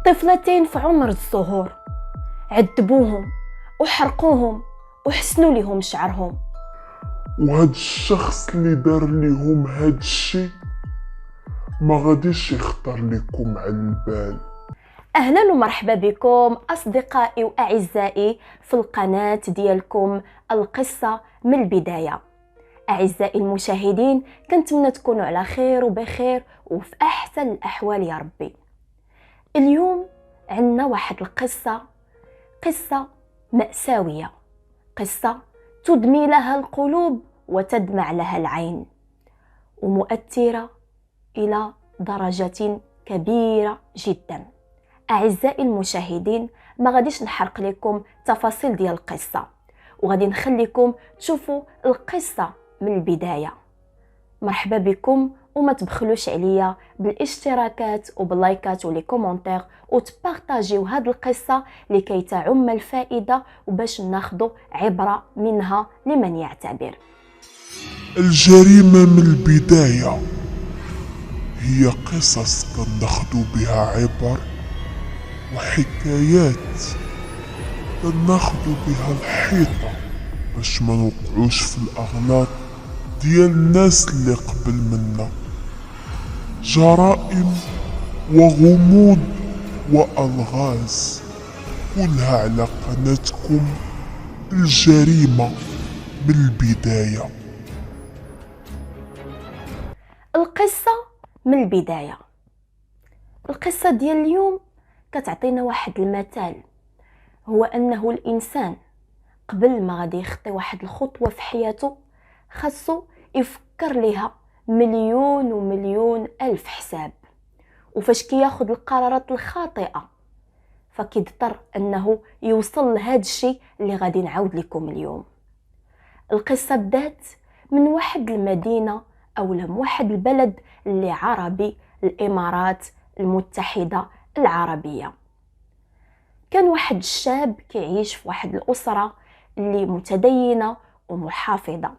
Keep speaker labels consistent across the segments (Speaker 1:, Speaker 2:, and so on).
Speaker 1: طفلتين في عمر الزهور عذبوهم وحرقوهم وحسنوا لهم شعرهم.
Speaker 2: وهاد الشخص اللي دار ليهم هاد الشي ما غاديش يخطر لكم على البال.
Speaker 1: أهلا ومرحبا بكم أصدقائي وأعزائي في القناة ديالكم القصة من البداية. أعزائي المشاهدين، كنتمنى تكونوا على خير وبخير وفي أحسن الأحوال يا ربي. اليوم عندنا واحد قصة مأساوية، قصة تدمي لها القلوب وتدمع لها العين، ومؤثرة إلى درجة كبيرة جدا. أعزائي المشاهدين، ما غاديش نحرق لكم تفاصيل ديال القصة، وغادي نخليكم تشوفوا القصة من البداية. مرحبا بكم، وما تبخلوش عليا بالاشتراكات وباللايكات ولي كومونتير وتبارطاجيو هاد القصة لكي تعم الفائدة وباش ناخذ عبرة منها لمن يعتبر.
Speaker 2: الجريمة من البداية هي قصص كناخدو بها عبر وحكايات كناخدو بها الحيطة باش ما نوقعوش في الأغلاط ديال الناس اللي قبل منا. جرائم وغموض وألغاز، كلها على قناتكم الجريمة من البداية.
Speaker 1: القصة من البداية. القصة ديال اليوم كتعطينا واحد المثال، هو أنه الإنسان قبل ما غادي يخطي واحد الخطوة في حياته خاصو يفكر لها مليون ومليون ألف حساب، وفاش كياخد القرارات الخاطئة فكيضطر أنه يوصل لهذا الشيء اللي غادي نعاود لكم اليوم. القصة بدات من واحد المدينة أو من واحد البلد اللي عربي، الإمارات المتحدة العربية. كان واحد الشاب كيعيش في واحد الأسرة اللي متدينة ومحافظة،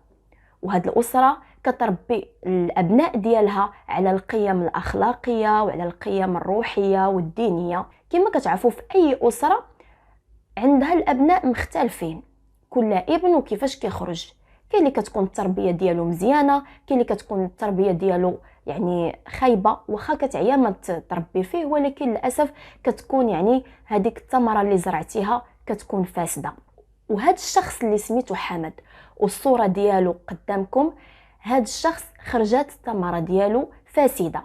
Speaker 1: وهاد الأسرة كتربي الأبناء ديالها على القيم الأخلاقية وعلى القيم الروحية والدينية. كما كتعرفوا في أي أسرة عندها الأبناء مختلفين، كل ابن وكيفاش كيخرج. كاين اللي كتكون التربية ديالو مزيانة، كاين اللي كتكون التربية ديالو يعني خايبة واخا كتعيا ما تربي فيه، ولكن للأسف كتكون يعني هذيك الثمرة اللي زرعتيها كتكون فاسدة. وهذا الشخص اللي سميتو حمد والصورة ديالو قدامكم، هذا الشخص خرجت الثمرة ديالو فاسدة،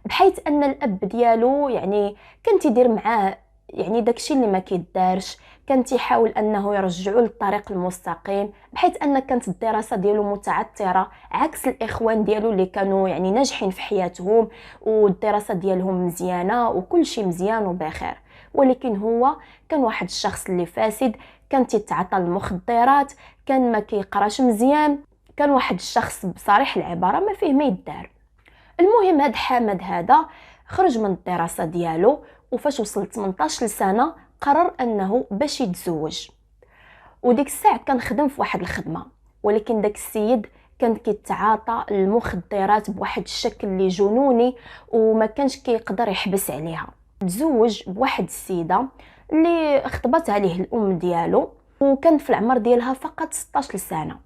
Speaker 1: بحيث أن الأب ديالو يعني كان تيدير معاه يعني داكشي اللي ما كيدارش، كان تيحاول انه يرجعو للطريق المستقيم، بحيث ان كانت الدراسه ديالو متعثره عكس الاخوان ديالو اللي كانوا يعني ناجحين في حياتهم والدراسه ديالهم مزيانه وكل شيء مزيان وبخير. ولكن هو كان واحد الشخص اللي فاسد، كان تيتعاطى المخدرات، كان ما كيقراش مزيان، كان واحد الشخص بصريح العباره ما فيه ما يدار. المهم هاد حامد هذا خرج من الدراسه ديالو، وفاش وصل 18 سنه قرر انه باش يتزوج. وديك الساعه كان خدم في واحد الخدمه، ولكن داك السيد كان كيتعاطى المخدرات بواحد الشكل اللي جنوني وما كانش كيقدر يحبس عليها. تزوج بواحد السيده اللي خطبت عليه الام ديالو، وكان في العمر ديالها فقط 16 سنه.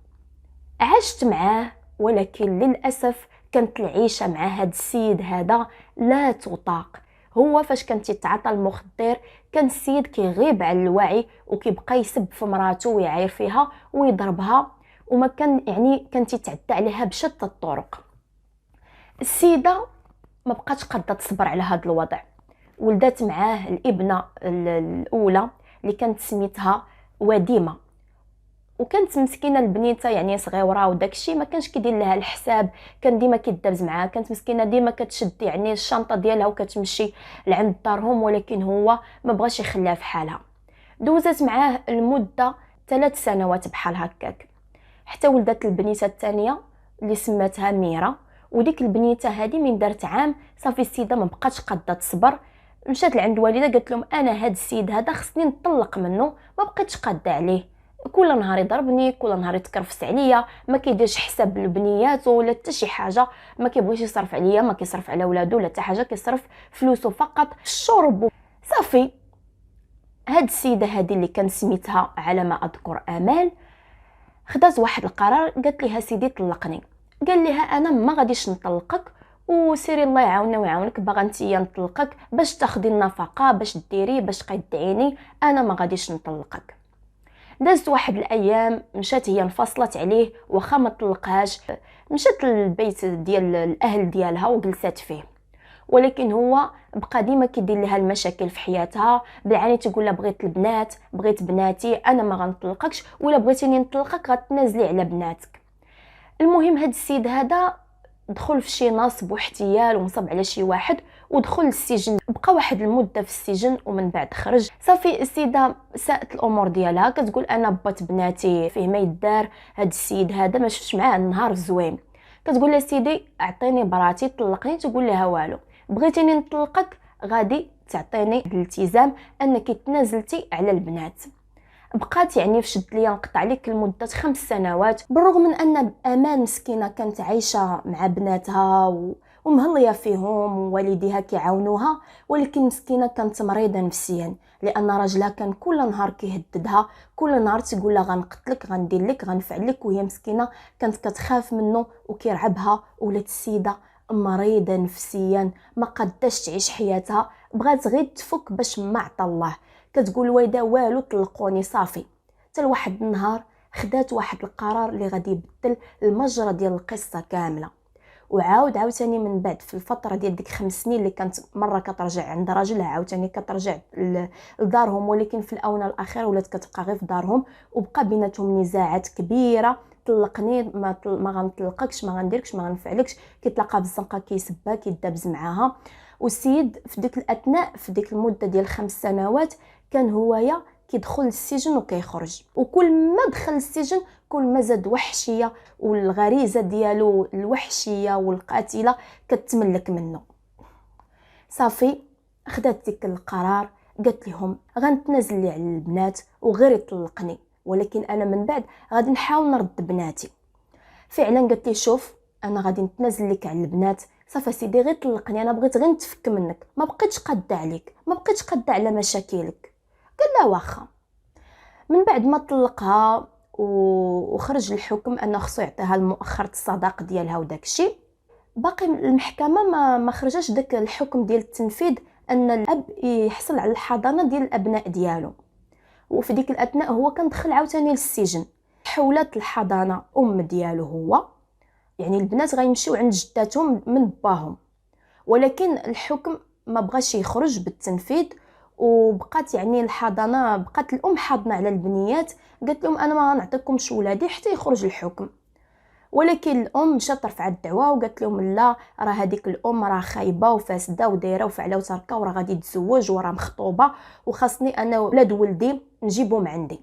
Speaker 1: عاشت معاه، ولكن للاسف كانت العيشه مع هاد السيد هذا لا تطاق. هو فاش كان تيتعاطى المخدر كان السيد كيغيب على الوعي وكيبقى يسب في مراته ويعاير فيها ويضربها، وما كان يعني كان تيتعدى عليها بشتى الطرق. السيده ما بقاتش قادة تصبر على هذا الوضع، ولدت معاه الابنه الاولى اللي كانت سميتها وديمه، وكانت مسكينه البنيته يعني صغيره وداكشي ما كانش كيدير لها الحساب، كان ديما كيدابز معاها، كانت مسكينه ديما كتشد يعني الشنطه ديالها وكتمشي لعند دارهم، ولكن هو ما بغاش يخليها في حالها. دوزت معاه المده 3 سنوات بحال هكاك، حتى ولدت البنيته الثانيه اللي سماتها ميرا. وديك البنيته هذه من دارت عام صافي السيده ما بقاتش قاده تصبر، مشات لعند والدها قالت لهم انا هاد السيد هذا خصني نطلق منه، ما بقيتش قاده عليه، كل نهار يضربني، كل نهار يتكرفس عليا، ما كيديرش حساب لبنياته ولا حتى شي حاجه، ما كيبغيش يصرف عليا، ما كيصرف على ولادو ولا حتى حاجه، كيصرف فلوسه فقط في الشرب. صافي هاد السيده هذه اللي كان سميتها على ما اذكر امال خدات واحد القرار، قالت لها سيدي طلقني. قال لها انا ما غاديش نطلقك، وسيري الله يعاوننا ويعاونك، باغا نتيا نطلقك باش تاخدي النفقه باش ديري باش قدعيني، انا ما غاديش نطلقك. دازت واحد الايام، مشات هي انفصلت عليه واخا ما طلقهاش، مشات للبيت ديال الاهل ديالها وجلسات فيه، ولكن هو بقى ديما كيدير لها المشاكل في حياتها، بالعاني تقول لها بغيت البنات، بغيت بناتي، انا ما غنطلقكش، ولا بغيتيني نطلقك غتنازلي على بناتك. المهم هاد السيد هذا دخل في شي نصب واحتيال ونصب على شي واحد ودخل للسجن، بقى واحد المده في السجن ومن بعد خرج. صافي السيده ساءت الامور ديالها، كتقول انا بات بناتي فيه ما يدار، هاد السيد هذا ما شفتش معاه النهار زوين. كتقول له سيدي اعطيني براتي طلقني، تقول لها والو، بغيتيني نطلقك غادي تعطيني الالتزام انك تنازلتي على البنات. بقات يعني في شد ليا نقطع لك لمده 5 سنوات، بالرغم من ان امان مسكينه كانت عايشه مع بناتها ومهليه فيهم ووالديها كيعاونوها، ولكن مسكينه كانت مريضه نفسيا، لان راجلها كان كل نهار كيهددها، كل نهار تقول لها غنقتلك غندير لك غنفعل لك، وهي مسكينه كانت كتخاف منه وكيرعبها. ولات السيده مريضه نفسيا ما قداش تعيش حياتها، بغات غير تفك باش ما عطى الله. كتقول ويدا والو طلقوني صافي. حتى لواحد النهار خدات واحد القرار اللي غادي يبدل المجرى ديال القصه كامله، عاوتاني من بعد في الفتره ديال ديك 5 سنين اللي كانت مره كترجع عند راجلها، عاوتاني كترجع لدارهم، ولكن في الاونه الاخيره ولات كتبقى غير في دارهم، وبقى بيناتهم نزاعات كبيره. طلقني ما غنطلقكش، ما غنديركش، ما غنفعلكش، كيتلاقى بالزنقه كيسبها كيدابز معاها. والسيد في ديك الاثناء في ديك المده ديال 5 سنوات كان هويا كيدخل السجن وكيخرج، وكل ما دخل السجن كل ما زاد وحشيه، والغريزه ديالو الوحشيه والقاتله كتملك منه. صافي خدات ديك القرار، قالت لهم غنتنازل لي على البنات وغير يطلقني، ولكن انا من بعد غادي نحاول نرد بناتي. فعلا قالت لي شوف انا غادي نتنازل لك على البنات، صافي سيدي غير طلقني، انا بغيت غير نتفك منك، ما بقيتش قاده عليك، ما بقيتش قاده على مشاكلك. قال لا واخا. من بعد ما طلقها وخرج الحكم انه خصو يعطيها المؤخره الصداق ديالها وداك الشيء، باقي المحكمه ما خرجش داك الحكم ديال التنفيذ ان الاب يحصل على الحضانه ديال الابناء ديالو. وفي ديك الاثناء هو كان دخل عاوتاني للسجن، حولت الحضانه ديالو هو، يعني البنات غيمشيو عند جداتهم من باهم، ولكن الحكم ما بغاش يخرج بالتنفيذ، وبقات يعني الحضانه بقات الام حاضنه على البنيات، قالت لهم انا ما غنعطيكمش ولادي حتى يخرج الحكم. ولكن الام مشات رفعت الدعوه وقالت لهم لا، راه هذيك الام راه خايبه وفاسده ودايره وفعله وتركه، وراه غادي تزوج وراه مخطوبه، وخاصني انا ولاد ولدي نجيبهم عندي.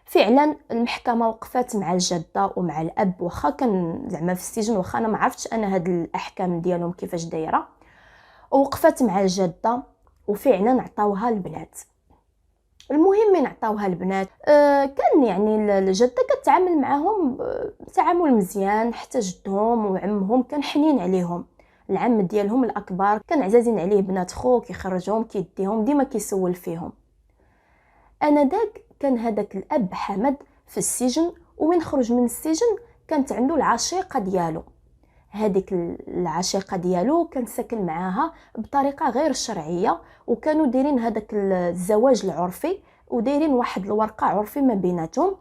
Speaker 1: فعلا المحكمه وقفات مع الجده ومع الاب، واخا كان زعما في السجن، واخا انا ما عرفتش انا هاد الاحكام ديالهم كيفاش دايره، ووقفات مع الجده وفعلا عطاوها البنات. المهم من عطاوها البنات كان يعني الجده كتعامل معاهم تعامل مزيان، حتى جدهم وعمهم كان حنين عليهم. العم ديالهم الاكبر كان عزازين عليه بنات خو، كيخرجهم كيديهم ديما كيسول فيهم. انا داك كان هذاك الاب حمد في السجن، ومن خرج من السجن كانت عنده العشيقه ديالو. هذيك العشيقه ديالو كان ساكن معاها بطريقه غير شرعيه، وكانوا دايرين هذاك الزواج العرفي ودايرين واحد الورقه عرفي ما بيناتهم.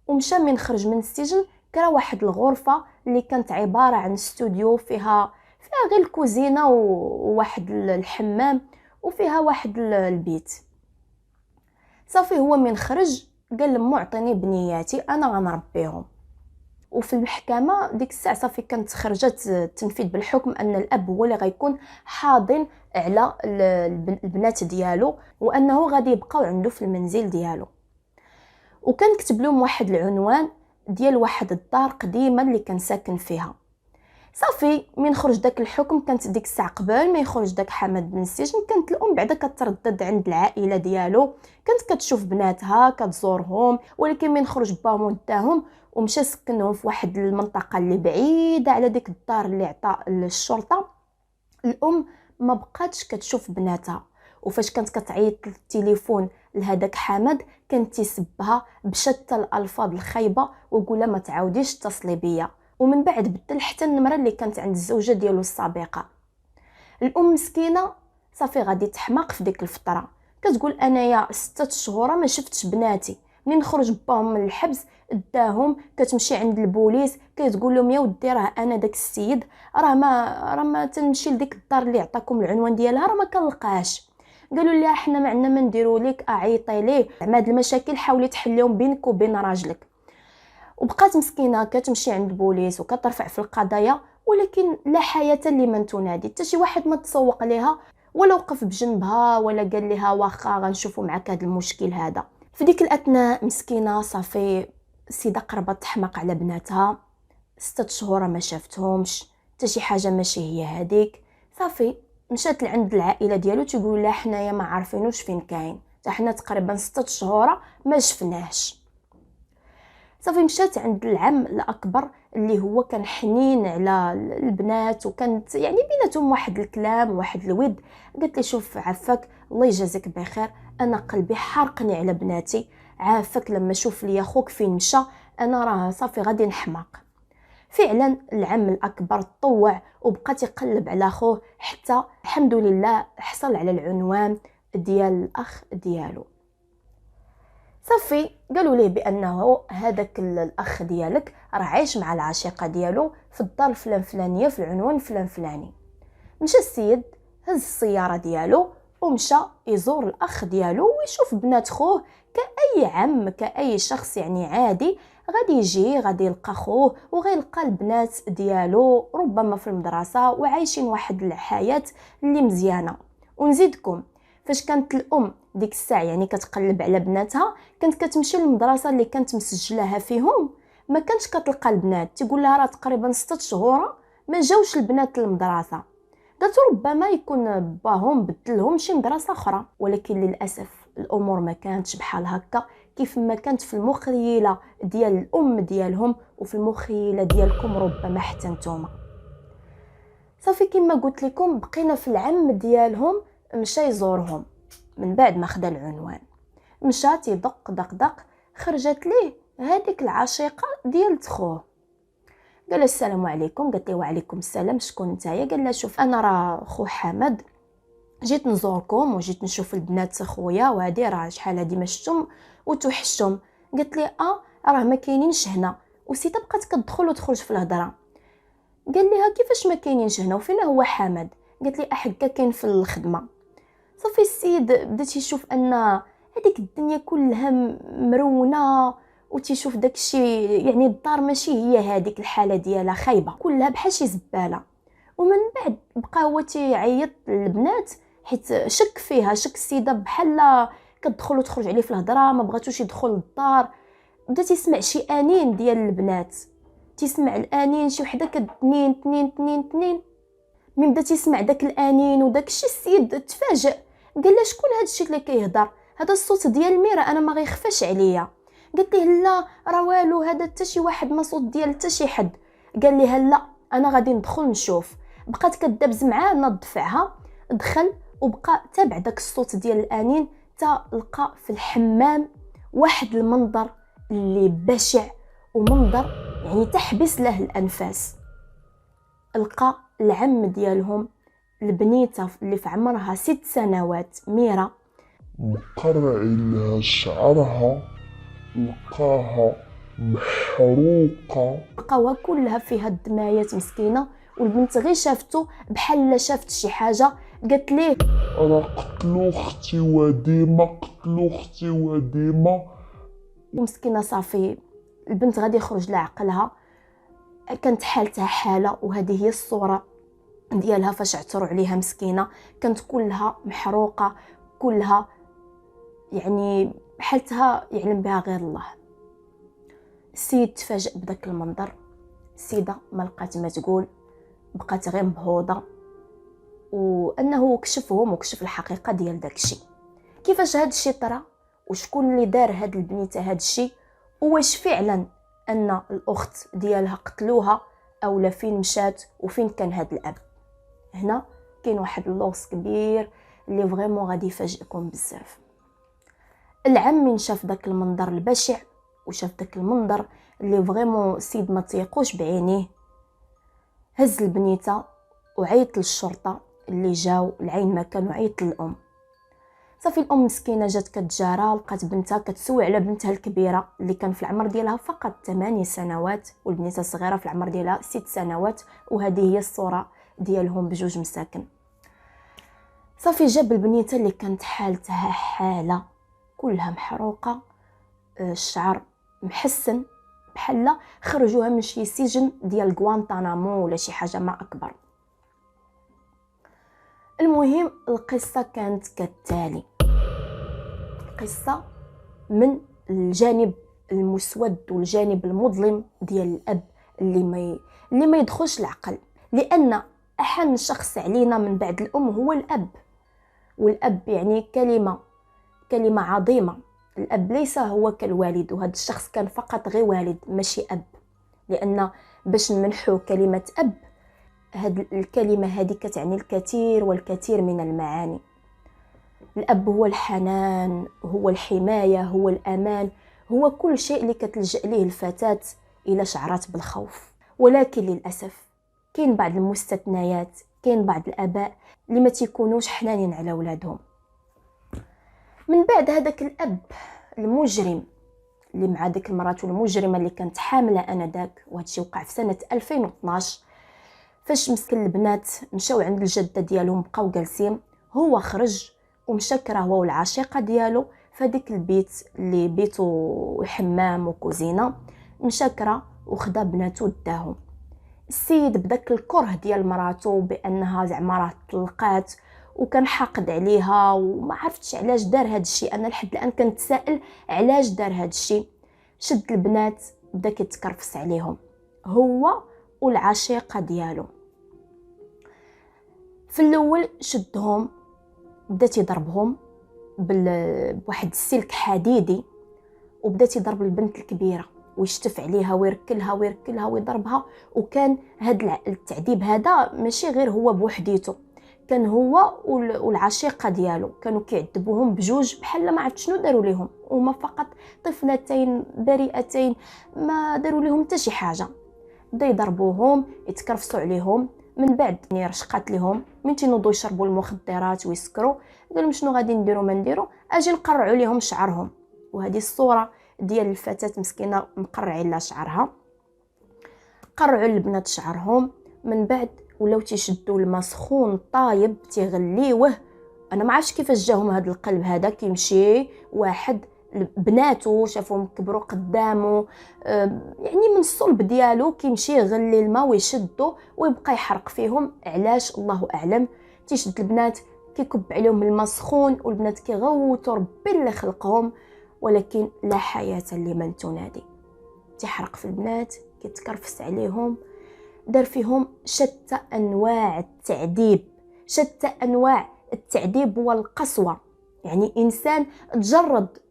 Speaker 1: ومشى من خرج من السجن كرا واحد الغرفه اللي كانت عباره عن استوديو فيها غير الكوزينه وواحد الحمام وفيها واحد البيت. صافي هو من خرج قال لمو عطيني بنياتي انا غنربيهم. وفي المحكمه ديك الساعه صافي كانت خرجت التنفيذ بالحكم ان الاب هو اللي غيكون حاضن على البنات ديالو، وانه غادي يبقاو عنده في المنزل ديالو. وكان كتب لهم واحد العنوان ديال واحد الدار قديمه اللي كان ساكن فيها. صافي من خرج داك الحكم كانت ديك الساعه قبل ما يخرج داك حمد بن السجن، كانت الام بعدا كتردد عند العائله ديالو، كانت كتشوف بناتها كتزورهم، ولكن من خرج باهم وداهم ومشى سكنهم في واحد المنطقه اللي بعيده على ديك الدار اللي عطى الشرطه، الام ما بقاتش كتشوف بناتها، وفاش كانت كتعيط التليفون لهداك حمد كان تيسبها بشتى الالفاظ الخايبه ويقول لها ما تعاوديش اتصلي بيا. ومن بعد بدل حتى النمره اللي كانت عند الزوجه ديالو السابقه. الام مسكينه صافي غادي تحماق في ديك الفتره، كتقول انايا 6 شهور ما شفتش بناتي، منين خرج باهم من الحبس داهم، كتمشي عند البوليس كتقول لهم يا ودي راه انا داك السيد راه ما تنمشي لديك الدار اللي عطاكم العنوان ديالها راه ما كنلقاش. قالوا لها حنا ما عندنا ما نديروا لك، اعيطي ليه زعما هاد المشاكل حاولي تحليهم بينك وبين راجلك. وبقات مسكينه كتمشي عند البوليس وكترفع في القضايا، ولكن لا حياه لمن تنادي، حتى شي واحد ما تسوق ليها ولا وقف بجنبها ولا قال لها واخا غنشوفوا معك هذا المشكل هذا. في ديك الاثناء مسكينه صافي السيده قربت تحماق على بناتها، 6 شهور ما شافتهمش، حتى شي حاجه ماشي هي هذيك. صافي مشات لعند العائله ديالو تيقول لها حنايا ما عارفينوش فين كاين، حتى حنا تقريبا 6 شهور ما شفناهش. صافي مشات عند العم الاكبر اللي هو كان حنين على البنات وكانت يعني بيناتهم واحد الكلام وواحد الود. قالت لي شوف عافاك الله يجازيك بخير، انا قلبي حارقني على بناتي، عافاك لما شوف لي اخوك فين مشى انا راه صافي غادي نحماق. فعلا العم الاكبر طوع وبقى يقلب على اخوه حتى الحمد لله حصل على العنوان ديال الاخ ديالو. صافي قالوا ليه بانه هذاك الاخ ديالك راه عايش مع العشيقه ديالو في الدار الفلان فلانيه في العنوان فلان فلاني. مشى السيد هز السياره ديالو ومشى يزور الاخ ديالو ويشوف بنات خوه كاي عم كاي شخص يعني عادي غادي يجي غادي يلقى خوه وغيلقى البنات ديالو ربما في المدرسه وعايشين واحد الحياه اللي مزيانه. ونزيدكم فاش كانت الام ديك الساعه يعني كتقلب على بناتها كانت كتمشي للمدرسه اللي كانت مسجلاها فيهم ما كانتش كتلقى البنات، تقول لها راه تقريبا 6 شهور ما جاوش البنات للمدرسه. قالت ربما يكون باهم بدلهم شي مدرسه اخرى، ولكن للاسف الامور ما كانتش بحال هكا كيف ما كانت في المخيله ديال الام ديالهم وفي المخيله ديالكم ربما حتى نتوما. صافي كما قلت لكم بقينا في العم ديالهم مشى يزورهم من بعد ما خدا العنوان، مشى تيدق دق دق خرجت ليه هذيك العشيقه ديال خوه. قال السلام عليكم، قالت له وعليكم السلام شكون نتايا؟ قال لها شوف انا راه خو حمد جيت نزوركم وجيت نشوف البنات خويا وهادي راه شحال هادي ما شفتهم وتوحشتهم. قالت لي راه ما كاينينش هنا، وسيده بقات كتدخل وتخرج في الهضره. قال لها كيفاش ما كاينينش هنا وفين هو حمد؟ قالت لي حكا كاين في الخدمه. صافي السيد بدا تيشوف ان هذيك الدنيا كلها مرونه وتيشوف داكشي يعني الدار ماشي هي هذيك الحاله ديالها خايبه كلها بحال شي زباله. ومن بعد بقى هو تيعيط للبنات حيت شك فيها، شك السيده بحال كتدخل وتخرج عليه في الهضره ما بغاتوش يدخل للدار. بدا تيسمع شي انين ديال البنات، تيسمع الانين شي وحده كتنين تنين تنين تنين. من بدا تيسمع داك الانين وداك الشيء السيد تفاجئ، قال له شكون هذا الشيء اللي كيهضر؟ هذا الصوت ديال ميرا انا ما غيخفاش عليا. قلت له لا راه والو هذا حتى شي واحد ما صوت ديال حتى شي حد. قال لي لا انا غادي ندخل نشوف. بقات كدابز معاه نض فيها، دخل وبقى تابع داك الصوت ديال الانين تا لقى في الحمام واحد المنظر اللي بشع ومنظر يعني تحبس له الانفاس. لقى العم ديالهم البنيته اللي في عمرها 6 سنوات ميرا
Speaker 2: مقرع لها شعرها، لقاها محروقة،
Speaker 1: لقاوها كلها فيها الدمايات مسكينه. والبنت غير شافته بحال لا شافت شي حاجه، قالت ليه
Speaker 2: راه قتلو اختي وديمة، قتلو اختي وديمة.
Speaker 1: ومسكينه صافي البنت غادي يخرج لها عقلها، كانت حالتها حاله. وهذه هي الصوره ديالها فاش اعثروا عليها مسكينه، كانت كلها محروقه كلها يعني حالتها يعلم بها غير الله. السيد تفاجأ بداك المنظر، السيده ما لقات ما تقول، بقات غير مبهوضه وانه كشفهم وكشف الحقيقه ديال داكشي. كيفاش هاد الشيء طرا وشكون اللي دار هاد البنيته هاد الشيء، واش فعلا ان الاخت ديالها قتلوها او لا فين مشات وفين كان هاد الاب. هنا كاين واحد اللغز كبير اللي فريمون غادي يفاجئكم بزاف. العم من شاف داك المنظر البشع وشاف داك المنظر اللي فريمون السيد ما تيقوش بعينيه، هز البنيته وعيط للشرطه اللي جاو العين ما كانوا، عيط للام. صافي الام مسكينه جات كتجارى، لقات بنتها كتسوي على بنتها الكبيره اللي كان في العمر ديالها فقط 8 سنوات، والبنيته الصغيره في العمر ديالها 6 سنوات، وهذه هي الصوره ديالهم بجوج مساكن. صافي جاب البنيته اللي كانت حالتها حاله كلها محروقه، الشعر محسن بحال خرجوها من شي سجن ديال غوانتانامو ولا شي حاجه ما اكبر. المهم القصه كانت كالتالي. القصه من الجانب المسود والجانب المظلم ديال الاب اللي ما يدخلش العقل، لان احن شخص علينا من بعد الام هو الاب. والاب يعني كلمه عظيمه. الاب ليس هو كالوالد، وهذا الشخص كان فقط غير والد ماشي اب، لان باش نمنحو كلمه اب، هاد الكلمه هذه كتعني الكثير والكثير من المعاني. الاب هو الحنان، هو الحمايه، هو الامان، هو كل شيء اللي كتلجأ ليه الفتاه الى شعرات بالخوف. ولكن للاسف كاين بعض المستثنيات، كاين بعض الاباء اللي ما تيكونوش حنانين على اولادهم. من بعد هذاك الاب المجرم اللي مع ديك المراه المجرمه اللي كانت حامله انذاك، وهذا الشيء وقع في سنه 2012، فاش مسكن البنات مشاو عند الجده ديالهم بقاو جالسين، هو خرج ومشى كرا هو والعشيقه ديالو فديك البيت اللي بيتو حمام وكوزينه، مشى كرا وخدا بناتو داهم. السيد بداك الكره ديال مراتو بانها زعما راه طلقات، وكان حاقد عليها وما عرفتش علاش دار هذا الشيء. انا لحد الان كنتسائل علاش دار هذا الشيء. شد البنات بدا كيتكرفس عليهم هو والعشيقه ديالو. في الاول شدهم بدا تيضربهم بواحد السلك حديدي، وبدا تيضرب البنت الكبيره ويشتف عليها ويركلها ويركلها ويضربها. وكان هذا التعذيب هذا ماشي غير هو بوحديته، كان هو والعشيقه ديالو كانوا كيعذبوهم بجوج بحال ما عرفت شنو داروا لهم، وما فقط طفلتين بريئتين ما داروا لهم حتى شي حاجه. بدا يضربوهم يتكرفسوا عليهم. من بعد رشقات لهم من تينوضوا يشربوا المخدرات ويسكروا، قالوا شنو غادي نديروا ما نديروا، اجي نقرعوا لهم شعرهم. وهذه الصوره ديال الفتاه مسكينه مقرعين لها شعرها. قرعوا البنات شعرهم. من بعد ولاو تيشدوا الماء سخون طايب تيغليوه. انا ما عرفتش كيفاش جاهم هذا القلب هذا، كيمشي واحد بناتو شافهم كبروا قدامه، يعني من الصلب ديالو كيمشي يغلي الماء ويشدو ويبقى يحرق فيهم. علاش؟ الله اعلم. تيشد البنات كيكب عليهم الماء سخون، والبنات كيغوتوا ربي اللي خلقهم، ولكن لا حياه لمن تنادي. تيحرق في البنات، كيتكرفس عليهم، دار فيهم شتى انواع التعذيب، شتى انواع التعذيب والقسوه. يعني انسان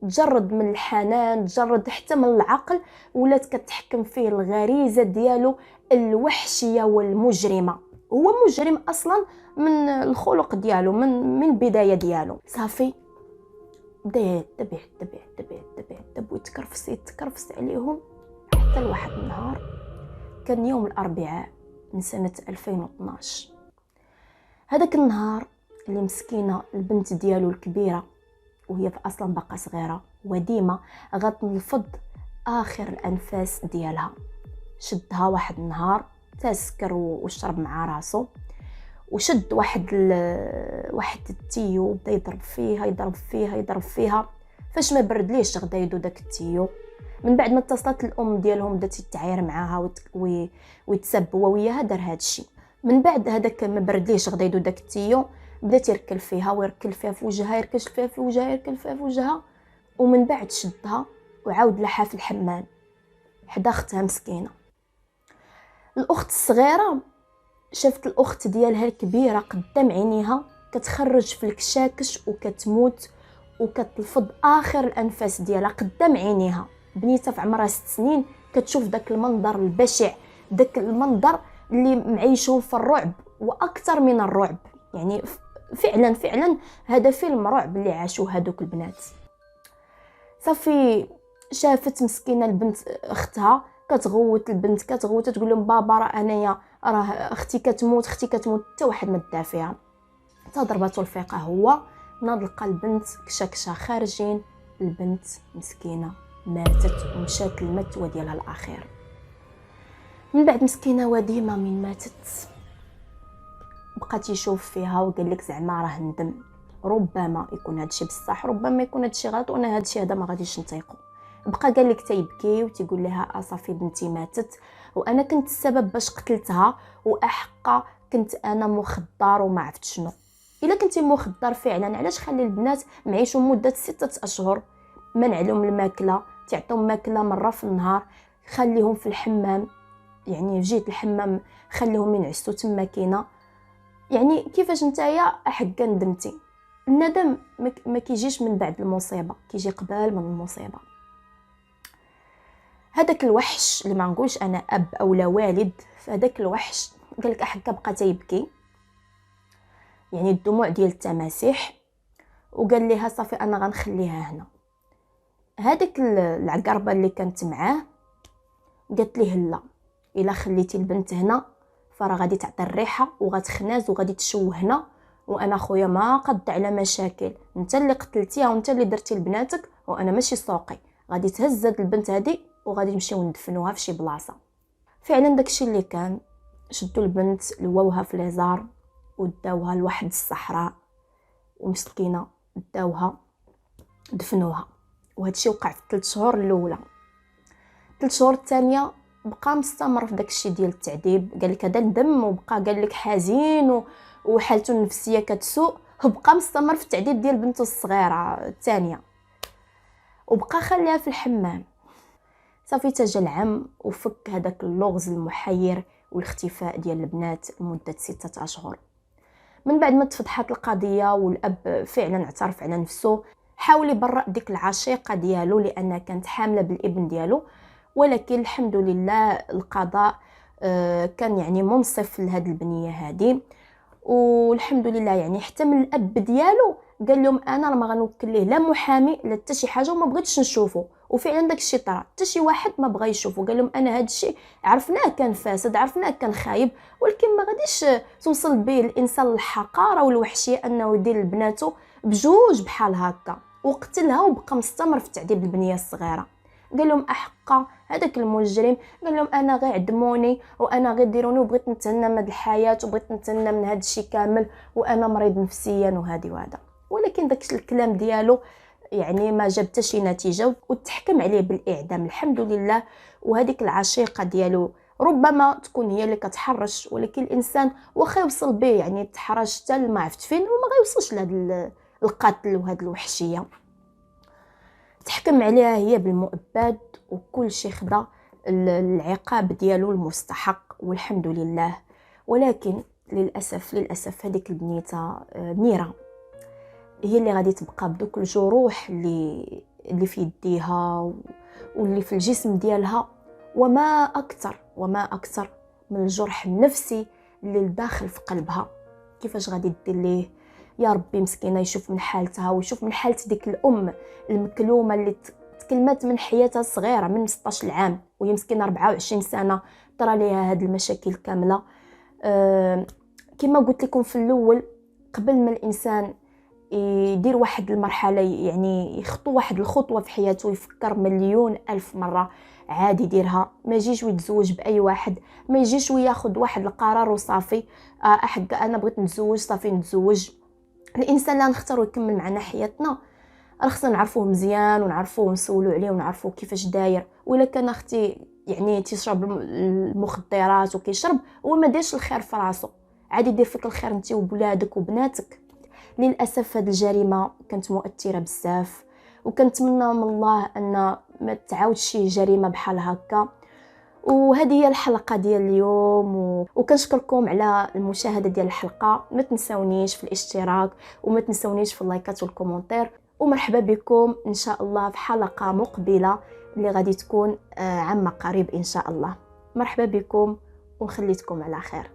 Speaker 1: تجرد من الحنان، تجرد حتى من العقل، ولات كتحكم فيه الغريزه ديالو الوحشيه والمجرمه. هو مجرم اصلا من الخلق ديالو، من البدايه ديالو. صافي بدا يتبع ويتكرفس عليهم حتى لواحد النهار، كان يوم الاربعاء من سنه 2012. هذاك النهار اللي مسكينه البنت ديالو الكبيره وهي اصلا باقا صغيره وديما غتنفض اخر الانفاس ديالها، شدها واحد النهار تسكر وشرب مع راسو، وشد واحد التيو بدا يضرب فيها. فاش ما بردليش غدا يدو داك التيو. من بعد ما اتصلت الام ديالهم بدات تتعاير معاها ويتسب هو وياها، دار هذا الشيء. من بعد هذاك ما بردليش غدا يدو داك التيو، بدا يركل فيها في وجهها، يركل فيها في وجهها. ومن بعد شدها وعاود لها في الحمام حدا اختها مسكينه. الاخت الصغيره شافت الاخت ديالها الكبيره قدام عينيها كتخرج في الكشاكش وكتموت وكتلفظ اخر الانفاس ديالها قدام عينيها. بنيتها في عمرها 6 سنين كتشوف داك المنظر البشع، داك المنظر اللي معيشهم في الرعب واكثر من الرعب. يعني فعلا هذا فيلم رعب اللي عاشوه هذوك البنات. صافي شافت مسكينه البنت اختها كتغوت، البنت كتغوت تقول لهم بابا راه انايا راه اختي كتموت حتى واحد ما دا فيها. ضربته الفيقه هو ناض لقى البنت كشكشه خارجين، البنت مسكينه ماتت ومشات للمتوى ديالها الاخير. من بعد مسكينه وديمه من ماتت بقات يشوف فيها وقال لك زعما راه ندم، ربما يكون هادشي بصح ربما يكون هادشي غلط وانا هادشي هذا ما غاديش نطيقو. بقى قال لك تيبكي وتيقول لها صافي بنتي ماتت وانا كنت السبب باش قتلتها، واحقا كنت انا مخدر وما عرفت شنو. الا كنتي مخدر فعلا علاش خلي البنات معيشوا مده 6 اشهر، منع لهم الماكله، تعطيهم ماكله مره في النهار، خليهم في الحمام، يعني جيت الحمام خليهم ينعسوا تما كاينه. يعني كيفاش نتايا حقا ندمتي؟ الندم ما كيجيش من بعد المصيبه، كيجي قبل من المصيبه. هذاك الوحش اللي ما نقولش انا اب او لا والد، فهذاك الوحش قالك حقا بقى تيبكي، يعني الدموع ديال التماسيح، وقال لها صافي انا غنخليها هنا. هذيك العقربه اللي كانت معاه قالت ليه لا، الا خليتي البنت هنا فراه غادي تعطي الريحه وغتخناز وغادي تشوهنا، وانا خويا ما قد على مشاكل، انت اللي قتلتيها وانت اللي درتي لبناتك وانا ماشي سوقي، غادي تهز هاد البنت هذه وغادي نمشيو ندفنوها في شي بلاصه. فعلا داكشي اللي كان، شدوا البنت لووها في ليزار وداوها لواحد الصحراء، ومسكينه داوها دفنوها. وهادشي وقع في 3 شهور الاولى. 3 شهور الثانيه بقى مستمر في داكشي ديال التعذيب، قال لك هذا الدم، وبقى قال لك حزين وحالته النفسيه كتسوء، وبقى مستمر في التعذيب ديال بنته الصغيره الثانيه، وبقى خليها في الحمام. صافي تجا العام وفك هذاك اللغز المحير والاختفاء ديال البنات لمده 6 اشهر. من بعد ما تفضحت القضيه والاب فعلا اعترف على نفسه، حاول يبرأ ديك العشيقه ديالو لانها كانت حامله بالابن ديالو، ولكن الحمد لله القضاء كان يعني منصف لهاد البنيه هذه، والحمد لله يعني حتى من الاب ديالو قال لهم انا ما غنوكل ليه لا محامي لا حتى شي حاجه وما بغيتش نشوفه. وفعلا داك الشيء طرا، حتى شي واحد ما بغى يشوفه، قال لهم انا هاد الشيء عرفناه كان فاسد، عرفناه كان خايب، ولكن ما غاديش توصل به الانسان للحقاره والوحشيه انه يدير لبناته بجوج بحال هكا، وقتلها وبقى مستمر في تعذيب البنيه الصغيره. قال لهم احقا هذاك المجرم، قال لهم انا غير عدموني وانا غير ديروني وبغيت نتهنى من هاد الحياه وبغيت نتهنى من هاد الشيء كامل وانا مريض نفسيا وهذه وهذا. ولكن داك الكلام ديالو يعني ما جاب حتى شي نتيجه وتحكم عليه بالاعدام الحمد لله. وهذيك العشيقه ديالو ربما تكون هي اللي كتحرش، ولكن الانسان واخا يوصل به يعني تحرش حتى ما عرفت فين وما غيوصلش لهذا القتل وهذه الوحشيه. تحكم عليها هي بالمؤبد وكل شيء خدا العقاب ديالو المستحق والحمد لله. ولكن للاسف هذيك البنيته ميرا هي اللي غادي تبقى بدوك الجروح اللي في يديها واللي في الجسم ديالها، وما اكثر من الجرح النفسي اللي لداخل في قلبها. كيفاش غادي دير ليه؟ يا ربي مسكينه يشوف من حالتها ويشوف من حالة ديك الام المكلومه اللي تكلمات من حياتها صغيره من 16 عام وهي مسكينه 24 سنه طرا ليها هاد المشاكل كامله. كما قلت لكم في الاول، قبل ما الانسان يدير واحد المرحله يعني يخطو واحد الخطوه في حياته يفكر مليون الف مره عادي يديرها. ما يجيش ويتزوج باي واحد، ما يجيش وياخذ واحد القرار وصافي حق انا بغيت نتزوج صافي نتزوج. الانسان اللي نختارو يكمل معنا حياتنا راه خصنا نعرفوه مزيان ونعرفوه ونسولو عليه ونعرفوه كيفاش داير. ولا كان اختي يعني تشرب المخدرات وكيشرب وما ديرش الخير في راسو، عادي يدير فيك الخير انت وبلادك وبناتك. للاسف هذه الجريمه كانت مؤثره بزاف، وكنتمنى من الله ان ما تعاودش شي جريمه بحال هكا. وهذه هي الحلقه ديال اليوم وكنشكركم على المشاهده ديال الحلقه. ما تنسونيش في الاشتراك وما تنسونيش في اللايكات والكومنتير، ومرحبا بكم ان شاء الله في حلقه مقبله اللي غادي تكون عما قريب ان شاء الله. مرحبا بكم ونخليتكم على خير.